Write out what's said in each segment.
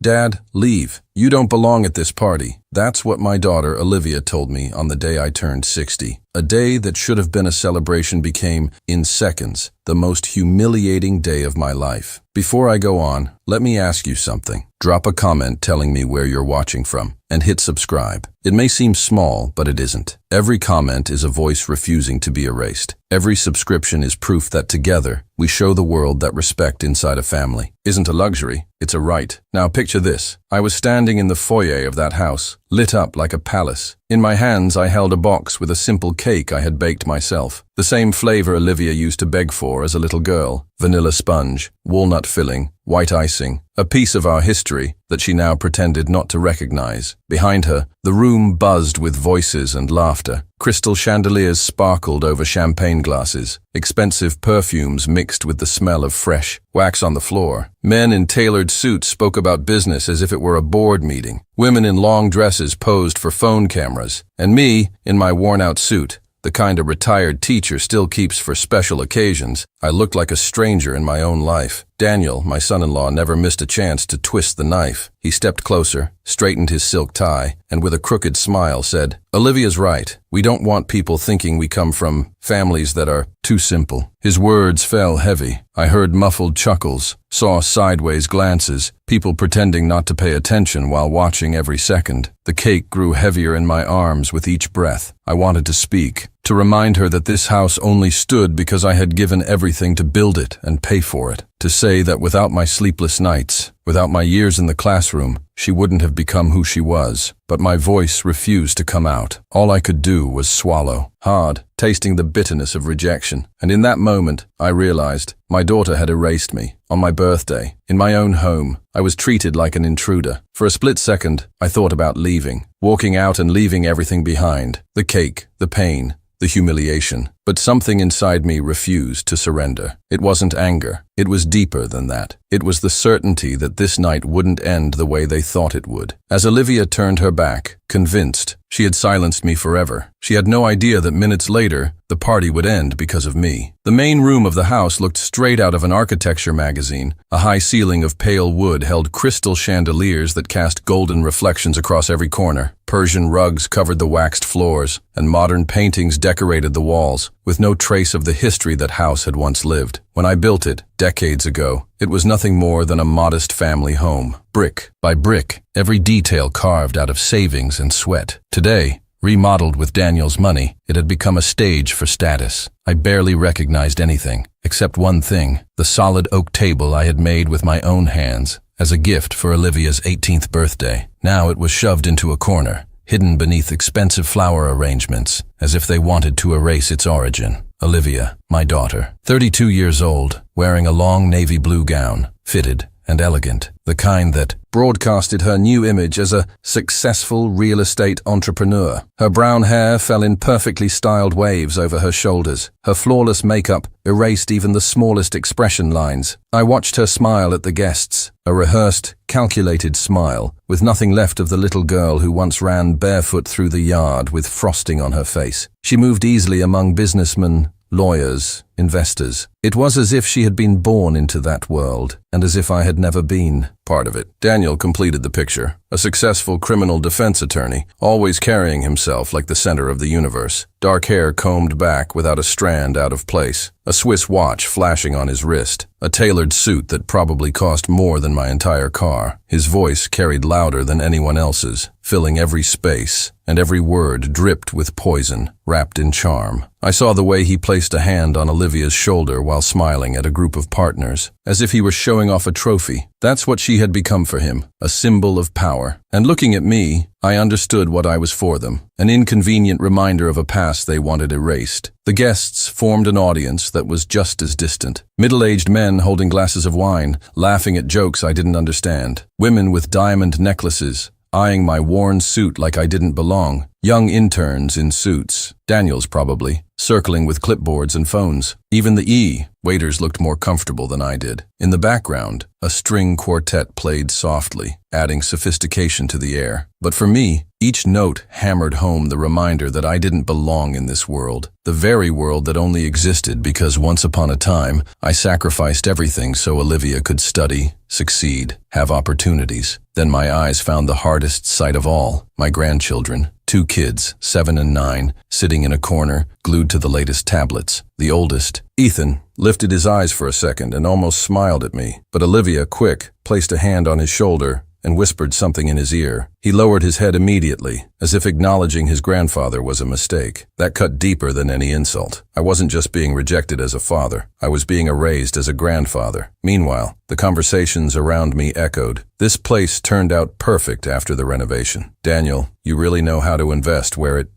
"Dad, leave. You don't belong at this party." That's what my daughter Olivia told me on the day I turned 60. A day that should have been a celebration became, in seconds, the most humiliating day of my life. Before I go on, let me ask you something. Drop a comment telling me where you're watching from, and hit subscribe. It may seem small, but it isn't. Every comment is a voice refusing to be erased. Every subscription is proof that together, we show the world that respect inside a family isn't a luxury, it's a right. Now picture this. I was standing in the foyer of that house, lit up like a palace. In my hands, I held a box with a simple cake I had baked myself. The same flavor Olivia used to beg for as a little girl. Vanilla sponge, walnut filling, white icing. A piece of our history that she now pretended not to recognize. Behind her, the room buzzed with voices and laughter. Crystal chandeliers sparkled over champagne glasses. Expensive perfumes mixed with the smell of fresh wax on the floor. Men in tailored suits spoke about business as if it were a board meeting. Women in long dresses posed for phone cameras. And me, in my worn-out suit, the kind a retired teacher still keeps for special occasions, I looked like a stranger in my own life. Daniel, my son-in-law, never missed a chance to twist the knife. He stepped closer, straightened his silk tie, and with a crooked smile said, "Olivia's right. We don't want people thinking we come from families that are too simple." His words fell heavy. I heard muffled chuckles, saw sideways glances, people pretending not to pay attention while watching every second. The cake grew heavier in my arms with each breath. I wanted to speak, to remind her that this house only stood because I had given everything to build it and pay for it. To say that without my sleepless nights, without my years in the classroom, she wouldn't have become who she was. But my voice refused to come out. All I could do was swallow, hard, tasting the bitterness of rejection. And in that moment, I realized my daughter had erased me. On my birthday, in my own home, I was treated like an intruder. For a split second, I thought about leaving, walking out and leaving everything behind. The cake, the pain, the humiliation. But something inside me refused to surrender. It wasn't anger. It was deeper than that. It was the certainty that this night wouldn't end the way they thought it would. As Olivia turned her back, convinced she had silenced me forever, she had no idea that minutes later, the party would end because of me. The main room of the house looked straight out of an architecture magazine. A high ceiling of pale wood held crystal chandeliers that cast golden reflections across every corner. Persian rugs covered the waxed floors, and modern paintings decorated the walls, with no trace of the history that house had once lived. When I built it, decades ago, it was nothing more than a modest family home. Brick by brick, every detail carved out of savings and sweat. Today, remodeled with Daniel's money, it had become a stage for status. I barely recognized anything, except one thing, the solid oak table I had made with my own hands, as a gift for Olivia's 18th birthday. Now it was shoved into a corner, hidden beneath expensive flower arrangements, as if they wanted to erase its origin. Olivia, my daughter, 32 years old, wearing a long navy blue gown, fitted and elegant, the kind that broadcasted her new image as a successful real estate entrepreneur. Her brown hair fell in perfectly styled waves over her shoulders. Her flawless makeup erased even the smallest expression lines. I watched her smile at the guests, a rehearsed, calculated smile, with nothing left of the little girl who once ran barefoot through the yard with frosting on her face. She moved easily among businessmen, lawyers, investors. It was as if she had been born into that world, and as if I had never been part of it. Daniel completed the picture, a successful criminal defense attorney, always carrying himself like the center of the universe. Dark hair combed back without a strand out of place, a Swiss watch flashing on his wrist, a tailored suit that probably cost more than my entire car. His voice carried louder than anyone else's, filling every space, and every word dripped with poison, wrapped in charm. I saw the way he placed a hand on Olivia's shoulder while smiling at a group of partners, as if he were showing off a trophy. That's what she had become for him, a symbol of power. And looking at me, I understood what I was for them, an inconvenient reminder of a past they wanted erased. The guests formed an audience that was just as distant. Middle-aged men holding glasses of wine, laughing at jokes I didn't understand. Women with diamond necklaces, eyeing my worn suit like I didn't belong. young interns in suits, Daniels probably, circling with clipboards and phones. Even the waiters looked more comfortable than I did. In the background, a string quartet played softly, adding sophistication to the air. But for me, each note hammered home the reminder that I didn't belong in this world, the very world that only existed because once upon a time, I sacrificed everything so Olivia could study, succeed, have opportunities. Then my eyes found the hardest sight of all, my grandchildren. 2 kids, 7 and 9, sitting in a corner, glued to the latest tablets. The oldest, Ethan, lifted his eyes for a second and almost smiled at me. But Olivia, quick, placed a hand on his shoulder and whispered something in his ear. He lowered his head immediately, as if acknowledging his grandfather was a mistake. That cut deeper than any insult. I wasn't just being rejected as a father. I was being erased as a grandfather. Meanwhile, the conversations around me echoed. This place turned out perfect after the renovation. Daniel, you really know how to invest where it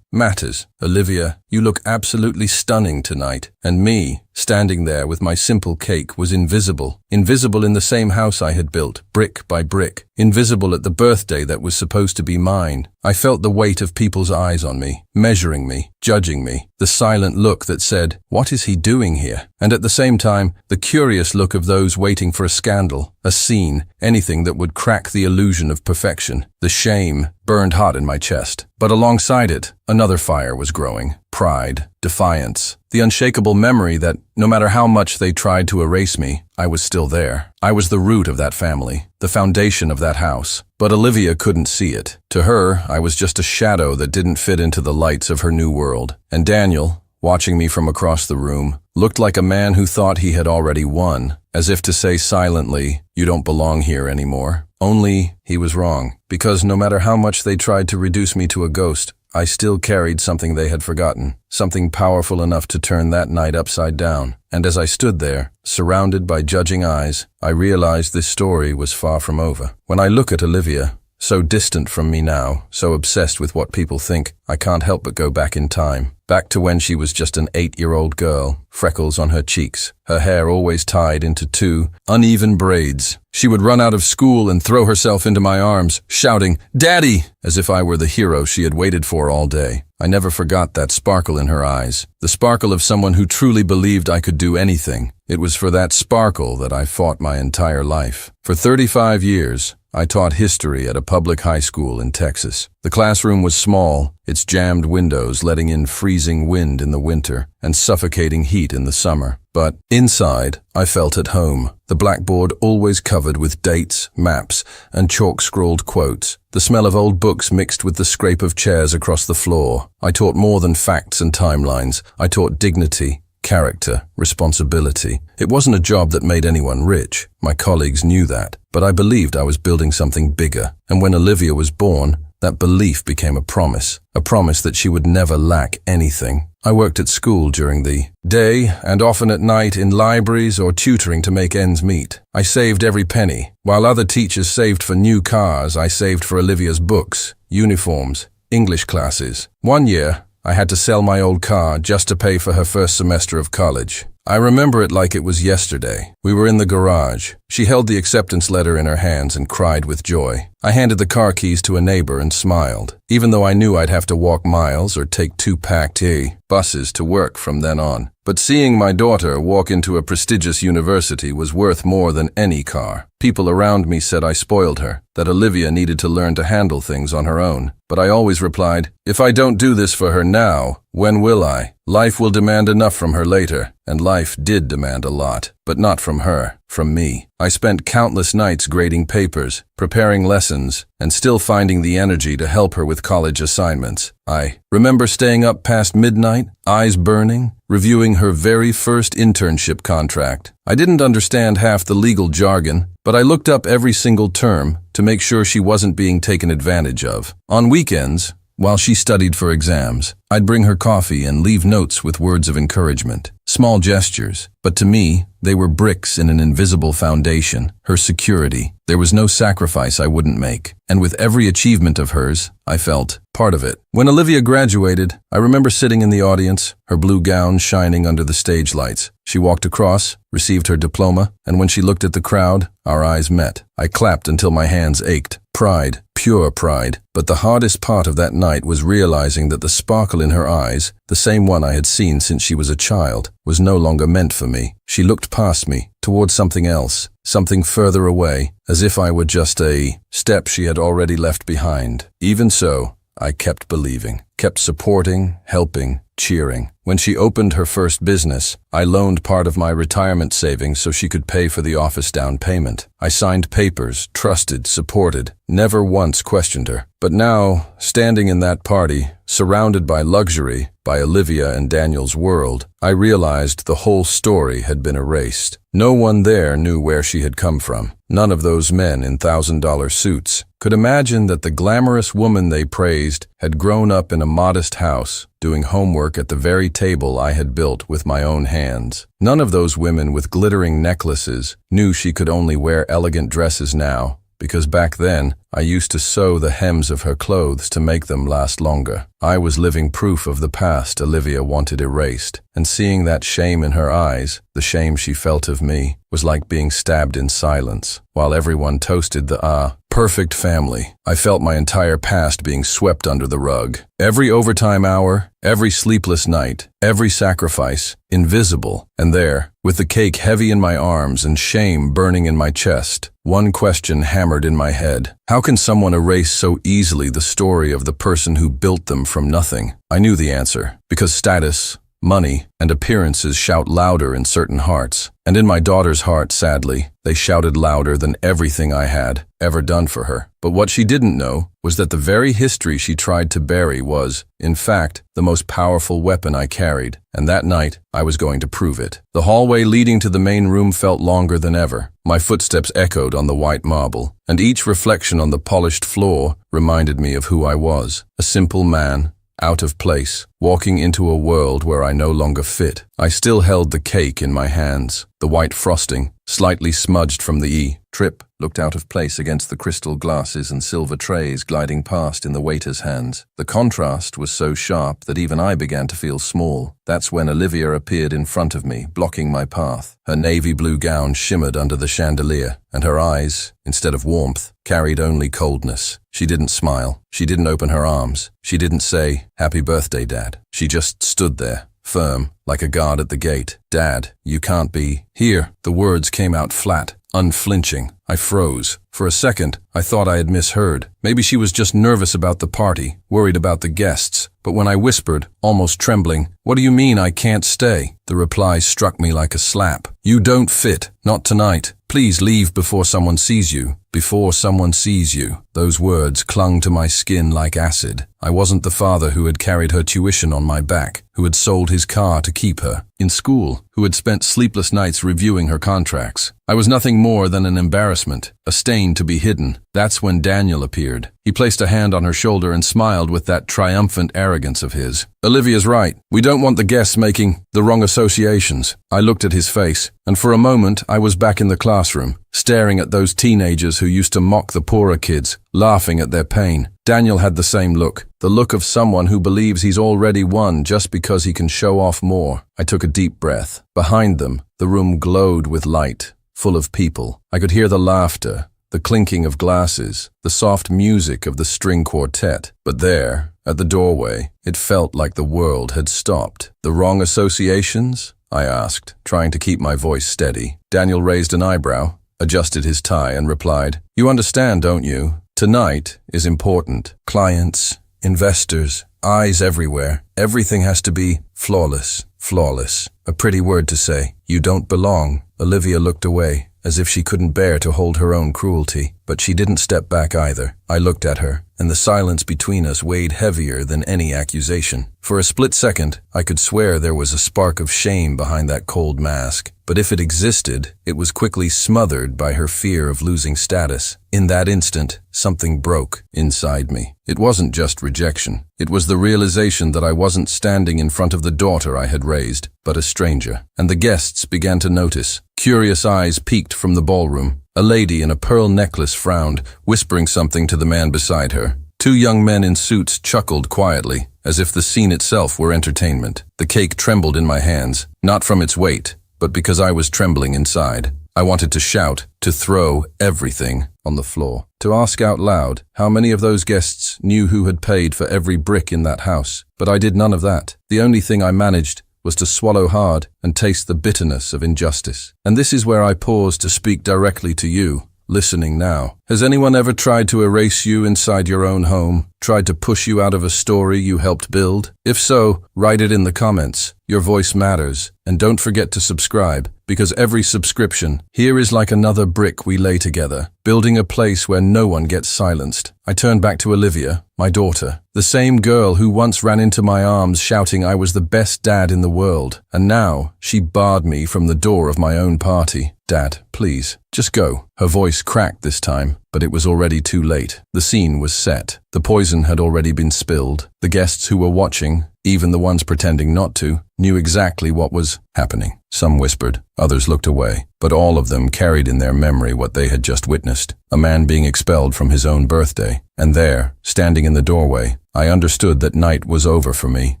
matters. Olivia, you look absolutely stunning tonight. And me, standing there with my simple cake, was invisible. Invisible in the same house I had built, brick by brick. Invisible at the birthday that was supposed to be mine. I felt the weight of people's eyes on me, measuring me, judging me, the silent look that said, "What is he doing here?" And at the same time, the curious look of those waiting for a scandal, a scene, anything that would crack the illusion of perfection. The shame burned hot in my chest. But alongside it, another fire was growing. Pride, defiance, the unshakable memory that, no matter how much they tried to erase me, I was still there. I was the root of that family, the foundation of that house. But Olivia couldn't see it. To her, I was just a shadow that didn't fit into the lights of her new world. And Daniel, watching me from across the room, looked like a man who thought he had already won, as if to say silently, "You don't belong here anymore." Only he was wrong, because no matter how much they tried to reduce me to a ghost, I still carried something they had forgotten, something powerful enough to turn that night upside down. And as I stood there, surrounded by judging eyes, I realized this story was far from over. When I look at Olivia, so distant from me now, so obsessed with what people think, I can't help but go back in time. Back to when she was just an 8-year-old girl, freckles on her cheeks, her hair always tied into 2 uneven braids. She would run out of school and throw herself into my arms, shouting, "Daddy!" as if I were the hero she had waited for all day. I never forgot that sparkle in her eyes, the sparkle of someone who truly believed I could do anything. It was for that sparkle that I fought my entire life. For 35 years, I taught history at a public high school in Texas. The classroom was small, its jammed windows letting in freezing wind in the winter and suffocating heat in the summer. But inside, I felt at home, the blackboard always covered with dates, maps, and chalk-scrawled quotes, the smell of old books mixed with the scrape of chairs across the floor. I taught more than facts and timelines. I taught dignity, character, responsibility. It wasn't a job that made anyone rich. My colleagues knew that. But I believed I was building something bigger. And when Olivia was born, that belief became a promise that she would never lack anything. I worked at school during the day and often at night in libraries or tutoring to make ends meet. I saved every penny. While other teachers saved for new cars, I saved for Olivia's books, uniforms, English classes. One year, I had to sell my old car just to pay for her first semester of college. I remember it like it was yesterday. We were in the garage. She held the acceptance letter in her hands and cried with joy. I handed the car keys to a neighbor and smiled, even though I knew I'd have to walk miles or take 2 packed buses to work from then on. But seeing my daughter walk into a prestigious university was worth more than any car. People around me said I spoiled her, that Olivia needed to learn to handle things on her own. But I always replied, if I don't do this for her now, when will I? Life will demand enough from her later, and life did demand a lot, but not from her, from me. I spent countless nights grading papers, preparing lessons, and still finding the energy to help her with college assignments. I remember staying up past midnight, eyes burning, reviewing her very first internship contract. I didn't understand half the legal jargon, but I looked up every single term to make sure she wasn't being taken advantage of. On weekends, while she studied for exams, I'd bring her coffee and leave notes with words of encouragement. Small gestures, but to me, they were bricks in an invisible foundation, her security. There was no sacrifice I wouldn't make, and with every achievement of hers, I felt part of it. When Olivia graduated, I remember sitting in the audience, her blue gown shining under the stage lights. She walked across, received her diploma, and when she looked at the crowd, our eyes met. I clapped until my hands ached. Pride, pure pride. But the hardest part of that night was realizing that the sparkle in her eyes, the same one I had seen since she was a child, was no longer meant for me. She looked past me, towards something else, something further away, as if I were just a step she had already left behind. Even so, I kept believing, kept supporting, helping, cheering. When she opened her first business, I loaned part of my retirement savings so she could pay for the office down payment. I signed papers, trusted, supported, never once questioned her. But now, standing in that party, surrounded by luxury, by Olivia and Daniel's world, I realized the whole story had been erased. No one there knew where she had come from. None of those men in $1,000 suits could imagine that the glamorous woman they praised had grown up in a modest house, doing homework at the very table I had built with my own hands. None of those women with glittering necklaces knew she could only wear elegant dresses now, because back then I used to sew the hems of her clothes to make them last longer. I was living proof of the past Olivia wanted erased, and seeing that shame in her eyes, the shame she felt of me, was like being stabbed in silence. While everyone toasted the perfect family, I felt my entire past being swept under the rug. Every overtime hour, every sleepless night, every sacrifice, invisible, and there, with the cake heavy in my arms and shame burning in my chest, one question hammered in my head. How can someone erase so easily the story of the person who built them from nothing? I knew the answer, because status, money, and appearances shout louder in certain hearts. And in my daughter's heart, sadly, they shouted louder than everything I had ever done for her. But what she didn't know was that the very history she tried to bury was, in fact, the most powerful weapon I carried. And that night, I was going to prove it. The hallway leading to the main room felt longer than ever. My footsteps echoed on the white marble, and each reflection on the polished floor reminded me of who I was, a simple man, out of place, walking into a world where I no longer fit. I still held the cake in my hands, the white frosting, slightly smudged from the trip, looked out of place against the crystal glasses and silver trays gliding past in the waiter's hands. The contrast was so sharp that even I began to feel small. That's when Olivia appeared in front of me, blocking my path. Her navy blue gown shimmered under the chandelier, and her eyes, instead of warmth, carried only coldness. She didn't smile. She didn't open her arms. She didn't say, "Happy birthday, Dad." She just stood there, firm, like a guard at the gate. "Dad, you can't be here." The words came out flat, unflinching. I froze. For a second, I thought I had misheard. Maybe she was just nervous about the party, worried about the guests. But when I whispered, almost trembling, "What do you mean I can't stay?" the reply struck me like a slap. "You don't fit. Not tonight. Please leave before someone sees you." Before someone sees you. Those words clung to my skin like acid. I wasn't the father who had carried her tuition on my back, who had sold his car to keep her in school, who had spent sleepless nights reviewing her contracts. I was nothing more than an embarrassment, a stain to be hidden. That's when Daniel appeared. He placed a hand on her shoulder and smiled with that triumphant arrogance of his. "Olivia's right. We don't want the guests making the wrong associations." I looked at his face, and for a moment I was back in the classroom, staring at those teenagers who used to mock the poorer kids, laughing at their pain. Daniel had the same look, the look of someone who believes he's already won just because he can show off more. I took a deep breath. Behind them, the room glowed with light, full of people. I could hear the laughter, the clinking of glasses, the soft music of the string quartet. But there, at the doorway, it felt like the world had stopped. "The wrong associations?" I asked, trying to keep my voice steady. Daniel raised an eyebrow, adjusted his tie, and replied, "You understand, don't you? Tonight is important. Clients, investors, eyes everywhere. Everything has to be flawless. Flawless. A pretty word to say. You don't belong." Olivia looked away, as if she couldn't bear to hold her own cruelty. But she didn't step back either. I looked at her, and the silence between us weighed heavier than any accusation. For a split second, I could swear there was a spark of shame behind that cold mask. But if it existed, it was quickly smothered by her fear of losing status. In that instant, something broke inside me. It wasn't just rejection. It was the realization that I wasn't standing in front of the daughter I had raised, but a stranger. And the guests began to notice. Curious eyes peeked from the ballroom. A lady in a pearl necklace frowned, whispering something to the man beside her. Two young men in suits chuckled quietly, as if the scene itself were entertainment. The cake trembled in my hands, not from its weight, but because I was trembling inside. I wanted to shout, to throw everything on the floor. to ask out loud how many of those guests knew who had paid for every brick in that house. But I did none of that. The only thing I managed was to swallow hard and taste the bitterness of injustice. And this is where I pause to speak directly to you, listening now. Has anyone ever tried to erase you inside your own home? Tried to push you out of a story you helped build? If so, write it in the comments. Your voice matters. And don't forget to subscribe, because every subscription here is like another brick we lay together, building a place where no one gets silenced. I turned back to Olivia, my daughter, the same girl who once ran into my arms shouting I was the best dad in the world, and now she barred me from the door of my own party. Dad, please, just go. Her voice cracked this time, but it was already too late. The scene was set. The poison had already been spilled. The guests who were watching, even the ones pretending not to, knew exactly what was happening. Some whispered, others looked away, but all of them carried in their memory what they had just witnessed. A man being expelled from his own birthday. And there, standing in the doorway, I understood that night was over for me,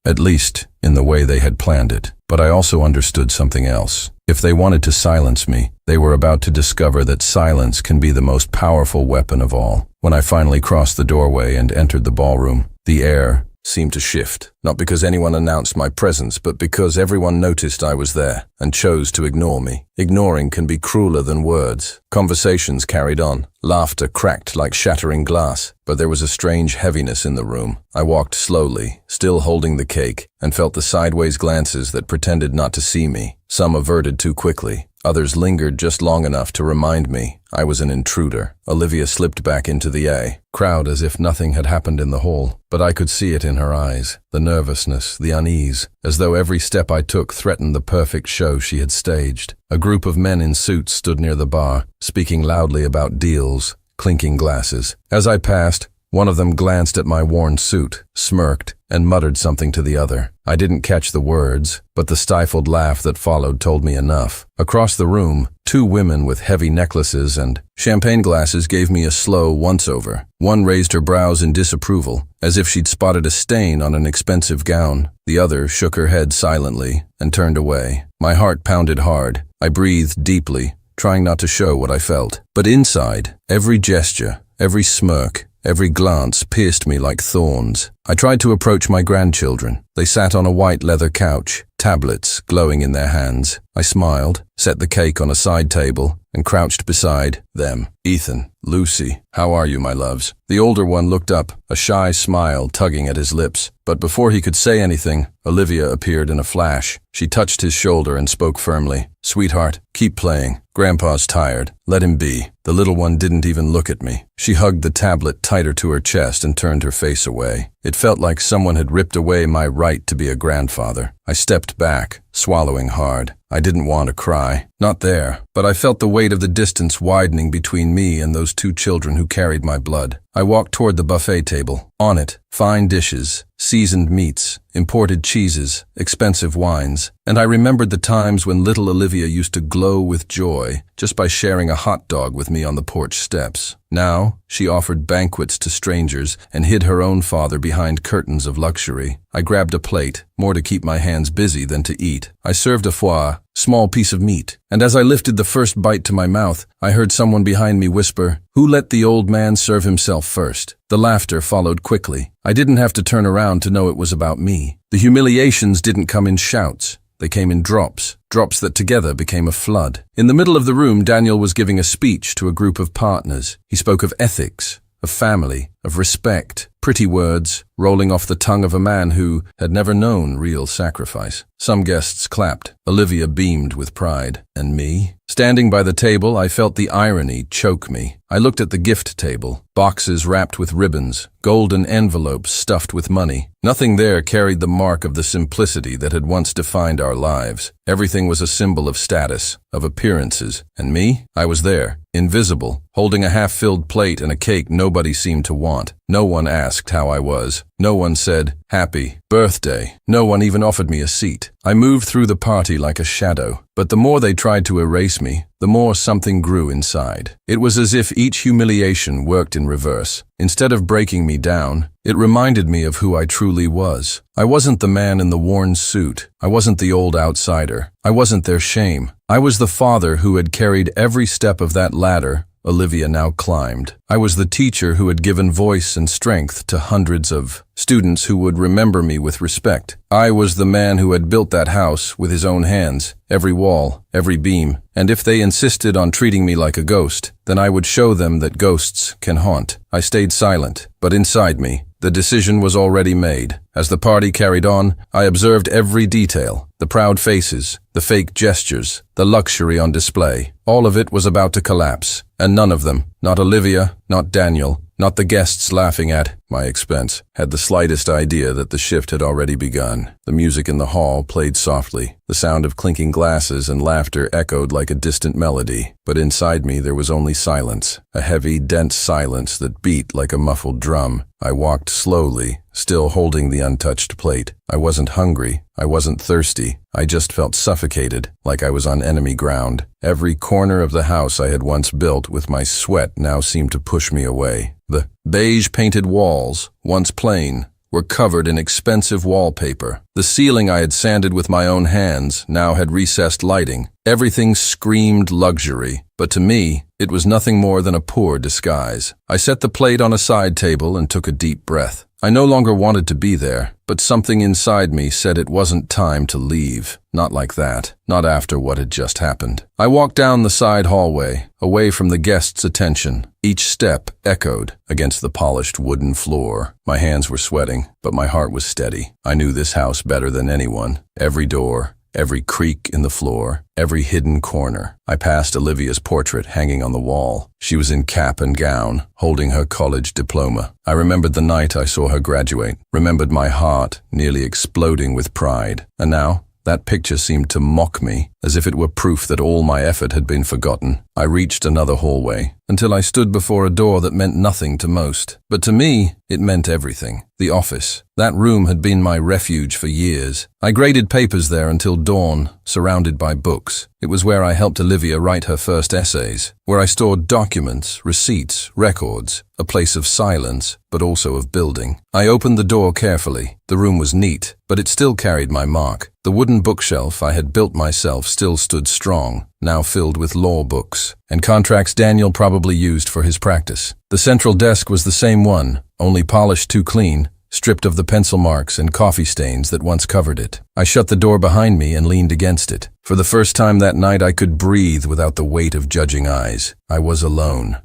at least in the way they had planned it. But I also understood something else. If they wanted to silence me, they were about to discover that silence can be the most powerful weapon of all. When I finally crossed the doorway and entered the ballroom, the air seemed to shift, not because anyone announced my presence, but because everyone noticed I was there and chose to ignore me. Ignoring can be crueler than words. Conversations carried on. Laughter cracked like shattering glass, but there was a strange heaviness in the room. I walked slowly, still holding the cake, and felt the sideways glances that pretended not to see me. Some averted too quickly. Others lingered just long enough to remind me I was an intruder. Olivia slipped back into the crowd as if nothing had happened in the hall, but I could see it in her eyes, the nervousness, the unease, as though every step I took threatened the perfect show she had staged. A group of men in suits stood near the bar, speaking loudly about deals, clinking glasses. As I passed, one of them glanced at my worn suit, smirked, and muttered something to the other. I didn't catch the words, but the stifled laugh that followed told me enough. Across the room, two women with heavy necklaces and champagne glasses gave me a slow once-over. One raised her brows in disapproval, as if she'd spotted a stain on an expensive gown. The other shook her head silently and turned away. My heart pounded hard. I breathed deeply, trying not to show what I felt. But inside, every gesture, every smirk, every glance pierced me like thorns. I tried to approach my grandchildren. They sat on a white leather couch, tablets glowing in their hands. I smiled, set the cake on a side table, and crouched beside them. Ethan, Lucy, how are you, my loves? The older one looked up, a shy smile tugging at his lips. But before he could say anything, Olivia appeared in a flash. She touched his shoulder and spoke firmly. Sweetheart, keep playing. Grandpa's tired. Let him be. The little one didn't even look at me. She hugged the tablet tighter to her chest and turned her face away. It felt like someone had ripped away my right to be a grandfather. I stepped back, swallowing hard. I didn't want to cry. Not there, but I felt the weight of the distance widening between me and those two children who carried my blood. I walked toward the buffet table. On it, fine dishes, seasoned meats, imported cheeses, expensive wines, and I remembered the times when little Olivia used to glow with joy just by sharing a hot dog with me on the porch steps. Now, she offered banquets to strangers and hid her own father behind curtains of luxury. I grabbed a plate, more to keep my hands busy than to eat. I served a foie, small piece of meat, and as I lifted the first bite to my mouth, I heard someone behind me whisper, "Who let the old man serve himself first?" The laughter followed quickly. I didn't have to turn around to know it was about me. The humiliations didn't come in shouts. They came in drops that together became a flood. In the middle of the room, Daniel was giving a speech to a group of partners. He spoke of ethics, of family, of respect, pretty words rolling off the tongue of a man who had never known real sacrifice. Some guests clapped. Olivia beamed with pride. And me? Standing by the table, I felt the irony choke me. I looked at the gift table, boxes wrapped with ribbons, golden envelopes stuffed with money. Nothing there carried the mark of the simplicity that had once defined our lives. Everything was a symbol of status, of appearances. And me? I was there, invisible, holding a half-filled plate and a cake nobody seemed to want. No one asked how I was. No one said, "Happy birthday." No one even offered me a seat. I moved through the party like a shadow, but the more they tried to erase me, the more something grew inside. It was as if each humiliation worked in reverse. Instead of breaking me down, it reminded me of who I truly was. I wasn't the man in the worn suit. I wasn't the old outsider. I wasn't their shame. I was the father who had carried every step of that ladder Olivia now climbed. I was the teacher who had given voice and strength to hundreds of students who would remember me with respect. I was the man who had built that house with his own hands, every wall, every beam, and if they insisted on treating me like a ghost, then I would show them that ghosts can haunt. I stayed silent, but inside me, the decision was already made. As the party carried on, I observed every detail, the proud faces, the fake gestures, the luxury on display. All of it was about to collapse, and none of them, not Olivia, not Daniel, not the guests laughing at my expense, had the slightest idea that the shift had already begun. The music in the hall played softly. The sound of clinking glasses and laughter echoed like a distant melody. But inside me there was only silence, a heavy, dense silence that beat like a muffled drum. I walked slowly, still holding the untouched plate. I wasn't hungry. I wasn't thirsty. I just felt suffocated, like I was on enemy ground. Every corner of the house I had once built with my sweat now seemed to push me away. The beige-painted walls, once plain, were covered in expensive wallpaper. The ceiling I had sanded with my own hands now had recessed lighting. Everything screamed luxury, but to me, it was nothing more than a poor disguise. I set the plate on a side table and took a deep breath. I no longer wanted to be there, but something inside me said it wasn't time to leave. Not like that. Not after what had just happened. I walked down the side hallway, away from the guests' attention. Each step echoed against the polished wooden floor. My hands were sweating, but my heart was steady. I knew this house better than anyone. Every door, every creak in the floor, every hidden corner. I passed Olivia's portrait hanging on the wall. She was in cap and gown, holding her college diploma. I remembered the night I saw her graduate, remembered my heart nearly exploding with pride. And now, that picture seemed to mock me, as if it were proof that all my effort had been forgotten. I reached another hallway, until I stood before a door that meant nothing to most. But to me, it meant everything. The office. That room had been my refuge for years. I graded papers there until dawn, surrounded by books. It was where I helped Olivia write her first essays, where I stored documents, receipts, records, a place of silence, but also of building. I opened the door carefully. The room was neat, but it still carried my mark. The wooden bookshelf I had built myself still stood strong, now filled with law books, and contracts Daniel probably used for his practice. The central desk was the same one, only polished too clean, stripped of the pencil marks and coffee stains that once covered it. I shut the door behind me and leaned against it. For the first time that night I could breathe without the weight of judging eyes. I was alone,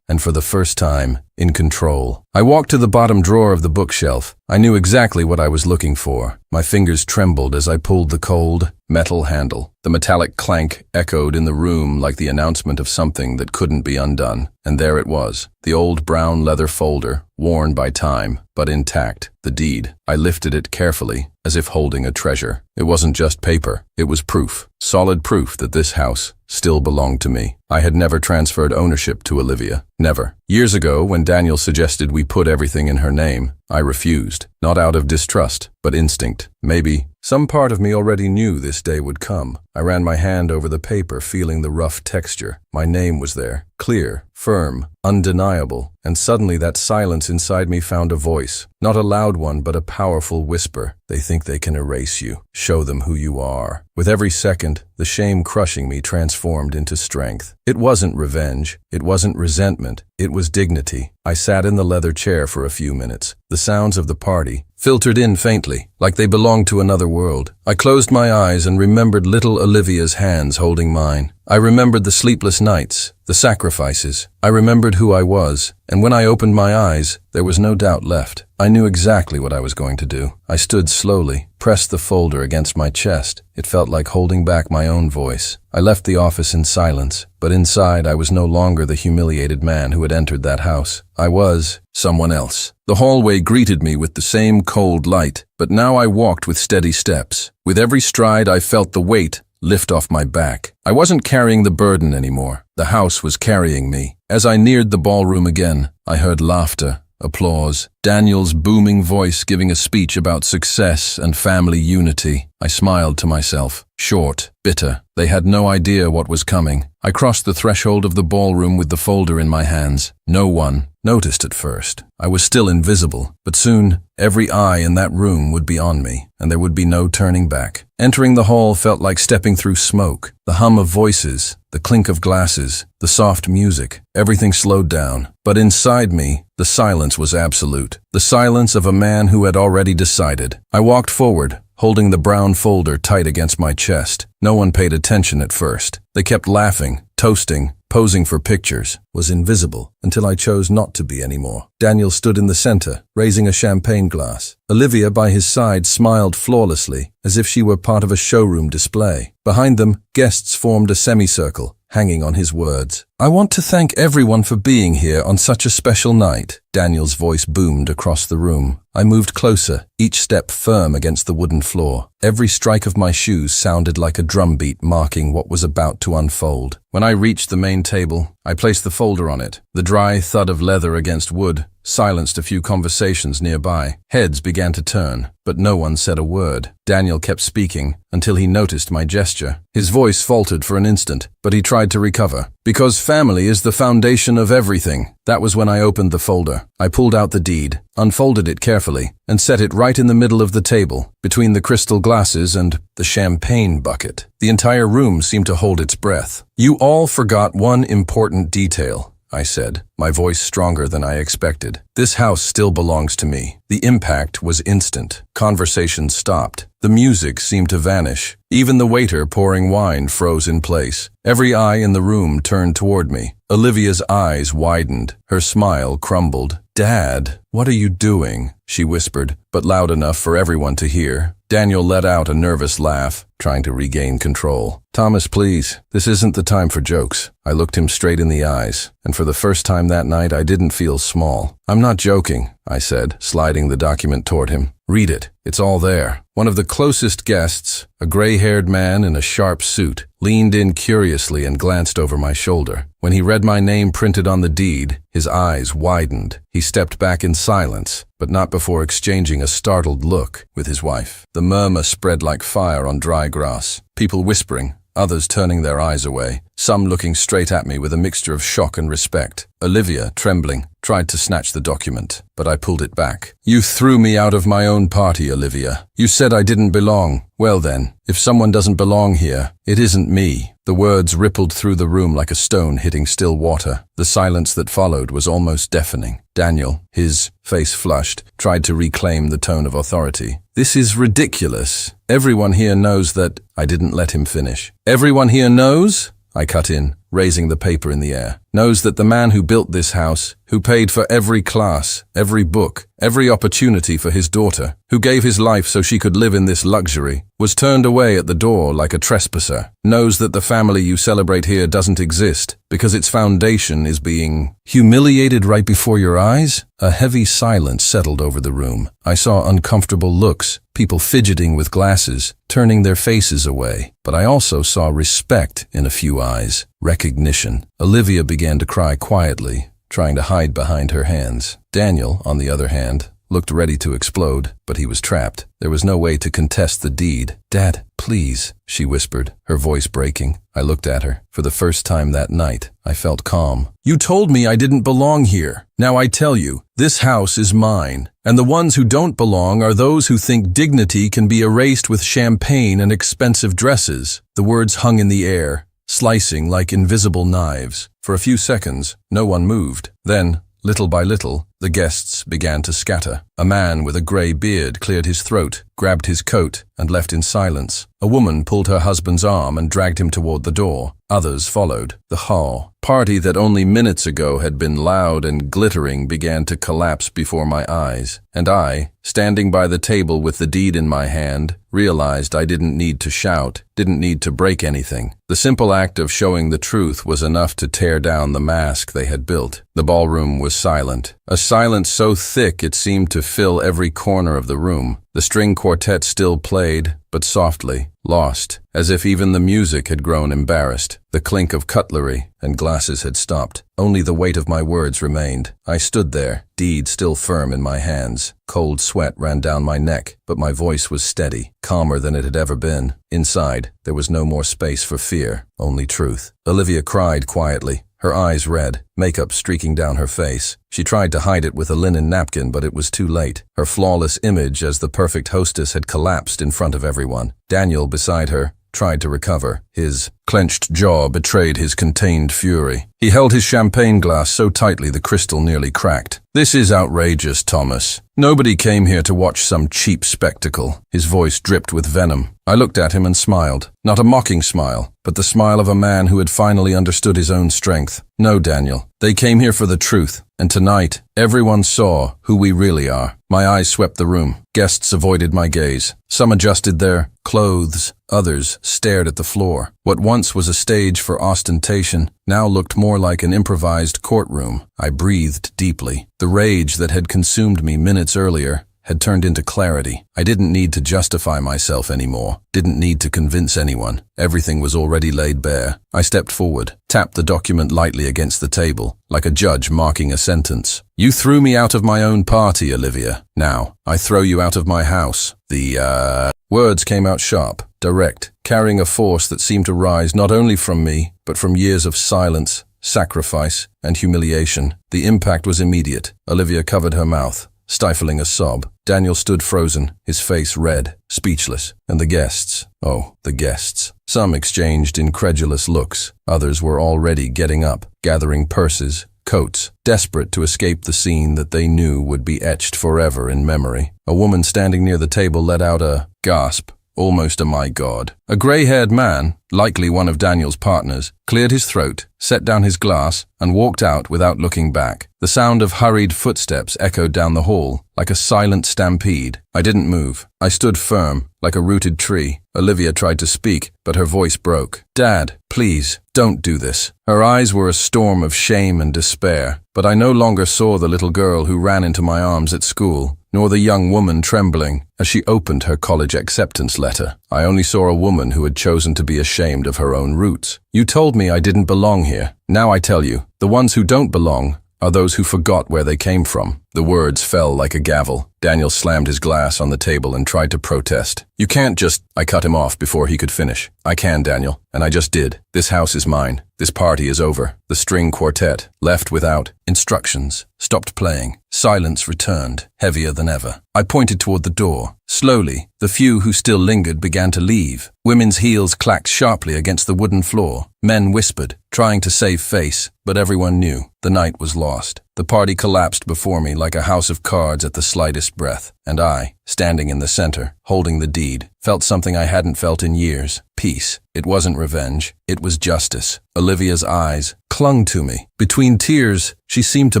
and for the first time, in control. I walked to the bottom drawer of the bookshelf. I knew exactly what I was looking for. My fingers trembled as I pulled the cold, metal handle. The metallic clank echoed in the room like the announcement of something that couldn't be undone. And there it was, the old brown leather folder, worn by time, but intact, the deed. I lifted it carefully, as if holding a treasure. It wasn't just paper, it was proof, solid proof that this house still belonged to me. I had never transferred ownership to Olivia. Never. Years ago, when Daniel suggested we put everything in her name, I refused. Not out of distrust, but instinct. Maybe some part of me already knew this day would come. I ran my hand over the paper, feeling the rough texture. My name was there, clear, firm, undeniable, and suddenly that silence inside me found a voice. Not a loud one, but a powerful whisper. They think they can erase you. Show them who you are. With every second, the shame crushing me transformed into strength. It wasn't revenge. It wasn't resentment. It was dignity. I sat in the leather chair for a few minutes. The sounds of the party filtered in faintly, like they belonged to another world. I closed my eyes and remembered little Olivia's hands holding mine. I remembered the sleepless nights, the sacrifices. I remembered who I was, and when I opened my eyes, there was no doubt left. I knew exactly what I was going to do. I stood slowly, pressed the folder against my chest. It felt like holding back my own voice. I left the office in silence, but inside I was no longer the humiliated man who had entered that house. I was someone else. The hallway greeted me with the same cold light, but now I walked with steady steps. With every stride I felt the weight lift off my back. I wasn't carrying the burden anymore. The house was carrying me. As I neared the ballroom again, I heard laughter, applause, Daniel's booming voice giving a speech about success and family unity. I smiled to myself. Short, bitter. They had no idea what was coming. I crossed the threshold of the ballroom with the folder in my hands. No one, noticed at first. I was still invisible, but soon every eye in that room would be on me, and there would be no turning back. Entering the hall felt like stepping through smoke. The hum of voices, the clink of glasses, the soft music, everything slowed down. But inside me, the silence was absolute. The silence of a man who had already decided. I walked forward, holding the brown folder tight against my chest. No one paid attention at first. They kept laughing, toasting, posing for pictures. Was invisible until I chose not to be anymore. Daniel stood in the center, raising a champagne glass. Olivia by his side smiled flawlessly, as if she were part of a showroom display. Behind them, guests formed a semicircle, hanging on his words. "I want to thank everyone for being here on such a special night." Daniel's voice boomed across the room. I moved closer, each step firm against the wooden floor. Every strike of my shoes sounded like a drumbeat marking what was about to unfold. When I reached the main table, I placed the folder on it. The dry thud of leather against wood silenced a few conversations nearby. Heads began to turn, but no one said a word. Daniel kept speaking until he noticed my gesture. His voice faltered for an instant, but he tried to recover. "Because family is the foundation of everything." That was when I opened the folder. I pulled out the deed, unfolded it carefully, and set it right in the middle of the table, between the crystal glasses and the champagne bucket. The entire room seemed to hold its breath. "You all forgot one important detail," I said, my voice stronger than I expected. "This house still belongs to me." The impact was instant. Conversation stopped. The music seemed to vanish. Even the waiter pouring wine froze in place. Every eye in the room turned toward me. Olivia's eyes widened. Her smile crumbled. "Dad, what are you doing?" she whispered, but loud enough for everyone to hear. Daniel let out a nervous laugh, trying to regain control. "Thomas, please, this isn't the time for jokes." I looked him straight in the eyes, and for the first time that night I didn't feel small. "I'm not joking," I said, sliding the document toward him. "Read it. It's all there." One of the closest guests, a gray-haired man in a sharp suit, leaned in curiously and glanced over my shoulder. When he read my name printed on the deed, his eyes widened. He stepped back in silence, but not before exchanging a startled look with his wife. The murmur spread like fire on dry grass. People whispering, others turning their eyes away, some looking straight at me with a mixture of shock and respect. Olivia, trembling, tried to snatch the document, but I pulled it back. "You threw me out of my own party, Olivia. You said I didn't belong. Well then, if someone doesn't belong here, it isn't me." The words rippled through the room like a stone hitting still water. The silence that followed was almost deafening. Daniel, his face flushed, tried to reclaim the tone of authority. "This is ridiculous. Everyone here knows that—" I didn't let him finish. "Everyone here knows?" I cut in, raising the paper in the air. "Knows that the man who built this house, who paid for every class, every book, every opportunity for his daughter, who gave his life so she could live in this luxury, was turned away at the door like a trespasser. Knows that the family you celebrate here doesn't exist because its foundation is being humiliated right before your eyes?" A heavy silence settled over the room. I saw uncomfortable looks, people fidgeting with glasses, turning their faces away. But I also saw respect in a few eyes, recognition. Olivia began to cry quietly, trying to hide behind her hands. Daniel, on the other hand, looked ready to explode, but he was trapped. There was no way to contest the deed. "Dad, please," she whispered, her voice breaking. I looked at her. For the first time that night, I felt calm. "You told me I didn't belong here. Now I tell you, this house is mine. And the ones who don't belong are those who think dignity can be erased with champagne and expensive dresses." The words hung in the air, slicing like invisible knives. For a few seconds, no one moved. Then, little by little, the guests began to scatter. A man with a grey beard cleared his throat, grabbed his coat, and left in silence. A woman pulled her husband's arm and dragged him toward the door. Others followed. The hall, party that only minutes ago had been loud and glittering, began to collapse before my eyes. And I, standing by the table with the deed in my hand, realized I didn't need to shout, didn't need to break anything. The simple act of showing the truth was enough to tear down the mask they had built. The ballroom was silent. A silence so thick it seemed to fill every corner of the room. The string quartet still played, but softly, lost, as if even the music had grown embarrassed. The clink of cutlery and glasses had stopped. Only the weight of my words remained. I stood there, deed still firm in my hands. Cold sweat ran down my neck, but my voice was steady, calmer than it had ever been. Inside, there was no more space for fear, only truth. Olivia cried quietly, her eyes red, makeup streaking down her face. She tried to hide it with a linen napkin, but it was too late. Her flawless image as the perfect hostess had collapsed in front of everyone. Daniel, beside her, tried to recover. His clenched jaw betrayed his contained fury. He held his champagne glass so tightly the crystal nearly cracked. "This is outrageous, Thomas. Nobody came here to watch some cheap spectacle." His voice dripped with venom. I looked at him and smiled. Not a mocking smile, but the smile of a man who had finally understood his own strength. "No, Daniel. They came here for the truth. And tonight, everyone saw who we really are." My eyes swept the room. Guests avoided my gaze. Some adjusted their clothes. Others stared at the floor. What once was a stage for ostentation now looked more like an improvised courtroom. I breathed deeply. The rage that had consumed me minutes earlier had turned into clarity. I didn't need to justify myself anymore. Didn't need to convince anyone. Everything was already laid bare. I stepped forward, tapped the document lightly against the table, like a judge marking a sentence. "You threw me out of my own party, Olivia. Now, I throw you out of my house." The words came out sharp, direct, carrying a force that seemed to rise not only from me, but from years of silence, sacrifice, and humiliation. The impact was immediate. Olivia covered her mouth, stifling a sob. Daniel stood frozen, his face red, speechless. And the guests, oh, the guests. Some exchanged incredulous looks. Others were already getting up, gathering purses, coats, desperate to escape the scene that they knew would be etched forever in memory. A woman standing near the table let out a gasp, almost a "my God." A gray-haired man, likely one of Daniel's partners, cleared his throat, set down his glass, and walked out without looking back. The sound of hurried footsteps echoed down the hall, like a silent stampede. I didn't move. I stood firm, like a rooted tree. Olivia tried to speak, but her voice broke. "Dad, please, don't do this." Her eyes were a storm of shame and despair, but I no longer saw the little girl who ran into my arms at school, nor the young woman trembling as she opened her college acceptance letter. I only saw a woman who had chosen to be ashamed of her own roots. "You told me I didn't belong here. Now I tell you, the ones who don't belong are those who forgot where they came from." The words fell like a gavel. Daniel slammed his glass on the table and tried to protest. "You can't just—" I cut him off before he could finish. "I can, Daniel, and I just did. This house is mine. This party is over." The string quartet, left without instructions, stopped playing. Silence returned, heavier than ever. I pointed toward the door. Slowly, the few who still lingered began to leave. Women's heels clacked sharply against the wooden floor. Men whispered, trying to save face, but everyone knew the night was lost. The party collapsed before me like a house of cards at the slightest breath, and I, standing in the center, holding the deed, felt something I hadn't felt in years. Peace. It wasn't revenge. It was justice. Olivia's eyes clung to me. Between tears, she seemed to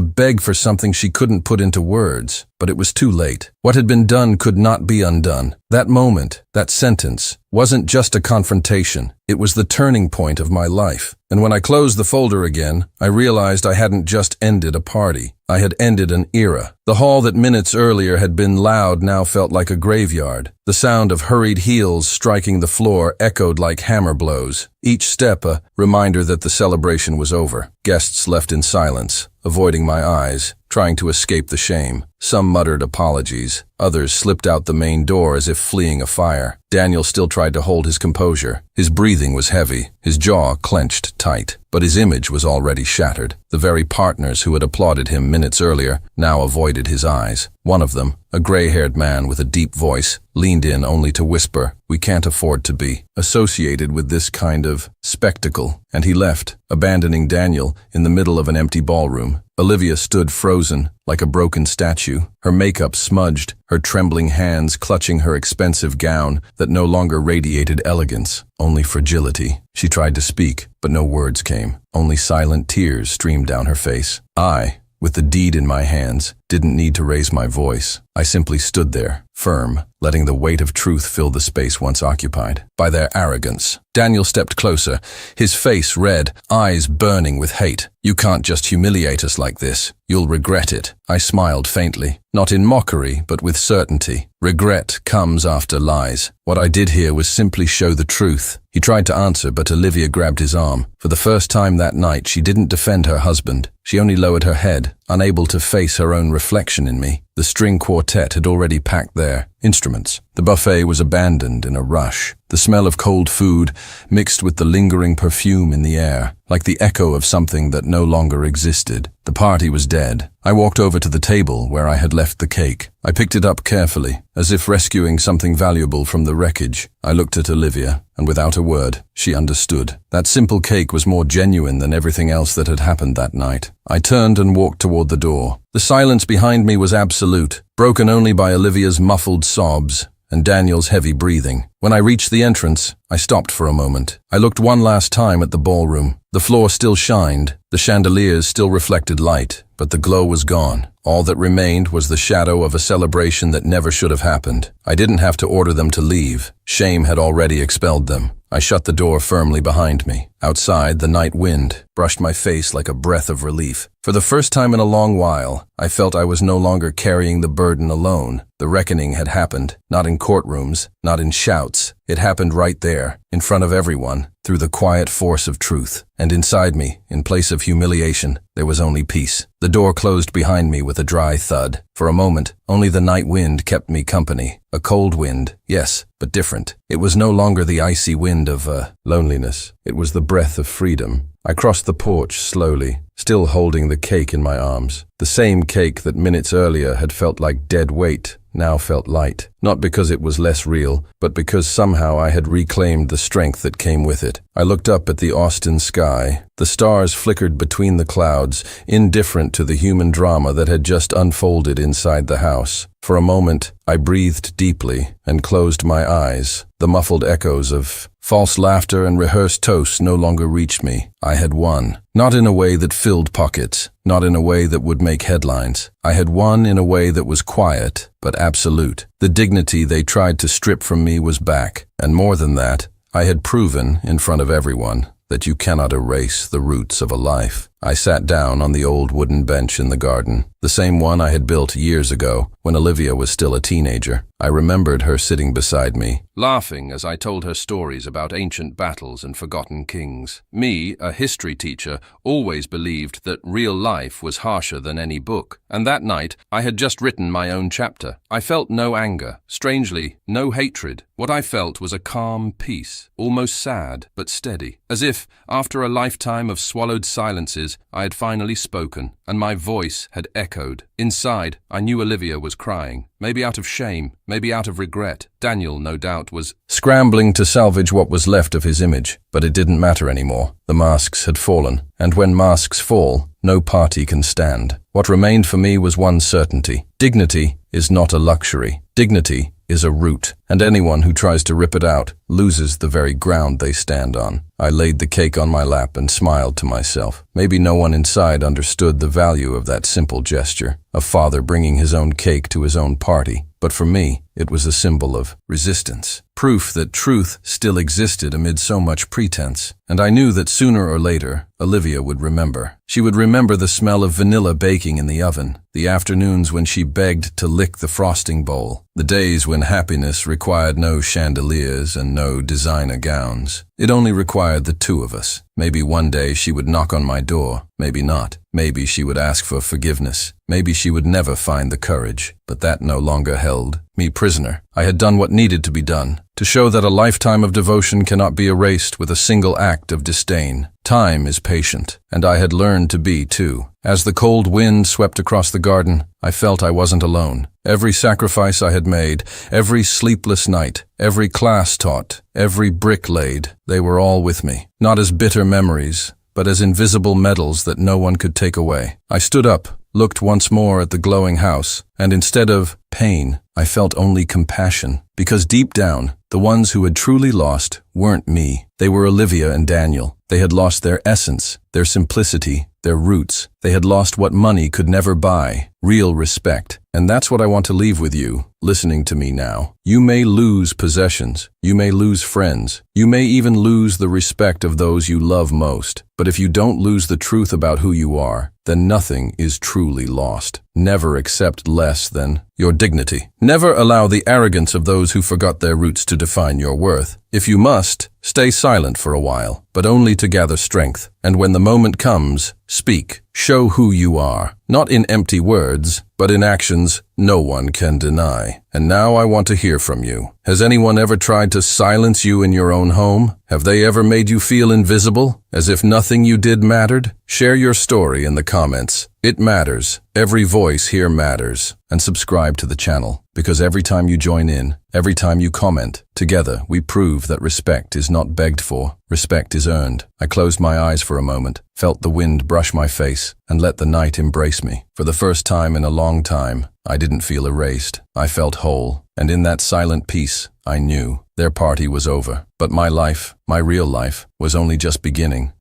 beg for something she couldn't put into words, but it was too late. What had been done could not be undone. That moment, that sentence, wasn't just a confrontation. It was the turning point of my life. And when I closed the folder again, I realized I hadn't just ended a party. I had ended an era. The hall that minutes earlier had been loud now felt like a graveyard. The sound of hurried heels striking the floor echoed like hammer blows. Each step a reminder that the celebration was over. Guests left in silence, avoiding my eyes, trying to escape the shame. Some muttered apologies. Others slipped out the main door as if fleeing a fire. Daniel still tried to hold his composure. His breathing was heavy, his jaw clenched tight, but his image was already shattered. The very partners who had applauded him minutes earlier now avoided his eyes. One of them, a gray-haired man with a deep voice, leaned in only to whisper, "We can't afford to be associated with this kind of spectacle." And he left, abandoning Daniel in the middle of an empty ballroom. Olivia stood frozen, like a broken statue, her makeup smudged, her trembling hands clutching her expensive gown that no longer radiated elegance, only fragility. She tried to speak, but no words came. Only silent tears streamed down her face. I, with the deed in my hands, didn't need to raise my voice. I simply stood there, firm, letting the weight of truth fill the space once occupied by their arrogance. Daniel stepped closer, his face red, eyes burning with hate. "You can't just humiliate us like this. You'll regret it." I smiled faintly, not in mockery, but with certainty. Regret comes after lies. What I did here was simply show the truth. He tried to answer, but Olivia grabbed his arm. For the first time that night, she didn't defend her husband. She only lowered her head, unable to face her own reflection in me. The string quartet had already packed their instruments. The buffet was abandoned in a rush. The smell of cold food mixed with the lingering perfume in the air, like the echo of something that no longer existed. The party was dead. I walked over to the table where I had left the cake. I picked it up carefully, as if rescuing something valuable from the wreckage. I looked at Olivia, and without a word, she understood. That simple cake was more genuine than everything else that had happened that night. I turned and walked toward the door. The silence behind me was absolute, broken only by Olivia's muffled sobs and Daniel's heavy breathing. When I reached the entrance, I stopped for a moment. I looked one last time at the ballroom. The floor still shined, the chandeliers still reflected light, but the glow was gone. All that remained was the shadow of a celebration that never should have happened. I didn't have to order them to leave. Shame had already expelled them. I shut the door firmly behind me. Outside, the night wind brushed my face like a breath of relief. For the first time in a long while, I felt I was no longer carrying the burden alone. The reckoning had happened, not in courtrooms, not in shouts. It happened right there, in front of everyone, through the quiet force of truth. And inside me, in place of humiliation, there was only peace. The door closed behind me with a dry thud. For a moment, only the night wind kept me company. A cold wind, yes, but different. It was no longer the icy wind of loneliness. It was the breath of freedom. I crossed the porch slowly, still holding the cake in my arms. The same cake that minutes earlier had felt like dead weight now felt light, not because it was less real, but because somehow I had reclaimed the strength that came with it. I looked up at the Austin sky. The stars flickered between the clouds, indifferent to the human drama that had just unfolded inside the house. For a moment, I breathed deeply and closed my eyes. The muffled echoes of false laughter and rehearsed toasts no longer reached me. I had won. Not in a way that filled pockets, not in a way that would make headlines. I had won in a way that was quiet, but absolute. The dignity they tried to strip from me was back. And more than that, I had proven, in front of everyone, that you cannot erase the roots of a life. I sat down on the old wooden bench in the garden, the same one I had built years ago, when Olivia was still a teenager. I remembered her sitting beside me, laughing as I told her stories about ancient battles and forgotten kings. Me, a history teacher, always believed that real life was harsher than any book, and that night I had just written my own chapter. I felt no anger, strangely, no hatred. What I felt was a calm peace, almost sad but steady, as if, after a lifetime of swallowed silences, I had finally spoken, and my voice had echoed. Inside, I knew Olivia was crying, maybe out of shame, maybe out of regret. Daniel, no doubt, was scrambling to salvage what was left of his image, but it didn't matter anymore. The masks had fallen, and when masks fall, no party can stand. What remained for me was one certainty. Dignity is not a luxury. Dignity is a root, and anyone who tries to rip it out loses the very ground they stand on. I laid the cake on my lap and smiled to myself. Maybe no one inside understood the value of that simple gesture, a father bringing his own cake to his own party. But for me, it was a symbol of resistance, proof that truth still existed amid so much pretense. And I knew that sooner or later, Olivia would remember. She would remember the smell of vanilla baking in the oven, the afternoons when she begged to lick the frosting bowl, the days when happiness required no chandeliers and no designer gowns. It only required the two of us. Maybe one day she would knock on my door, maybe not. Maybe she would ask for forgiveness. Maybe she would never find the courage. But that no longer held me prisoner. I had done what needed to be done, to show that a lifetime of devotion cannot be erased with a single act of disdain. Time is patient, and I had learned to be too. As the cold wind swept across the garden, I felt I wasn't alone. Every sacrifice I had made, every sleepless night, every class taught, every brick laid, they were all with me. Not as bitter memories, but as invisible medals that no one could take away. I stood up, looked once more at the glowing house, and instead of pain, I felt only compassion. Because deep down, the ones who had truly lost weren't me. They were Olivia and Daniel. They had lost their essence, their simplicity, their roots. They had lost what money could never buy, real respect. And that's what I want to leave with you, listening to me now. You may lose possessions, you may lose friends, you may even lose the respect of those you love most. But if you don't lose the truth about who you are, then nothing is truly lost. Never accept less than your dignity. Never allow the arrogance of those who forgot their roots to define your worth. If you must, stay silent for a while, but only to gather strength. And when the moment comes, speak. Show who you are, not in empty words, but in actions, no one can deny. And now I want to hear from you. Has anyone ever tried to silence you in your own home? Have they ever made you feel invisible, as if nothing you did mattered? Share your story in the comments. It matters. Every voice here matters. And subscribe to the channel, because every time you join in, every time you comment, together we prove that respect is not begged for, respect is earned. I closed my eyes for a moment, felt the wind brush my face, and let the night embrace me. For the first time in a long time, I didn't feel erased. I felt whole, and in that silent peace, I knew their party was over. But my life, my real life, was only just beginning.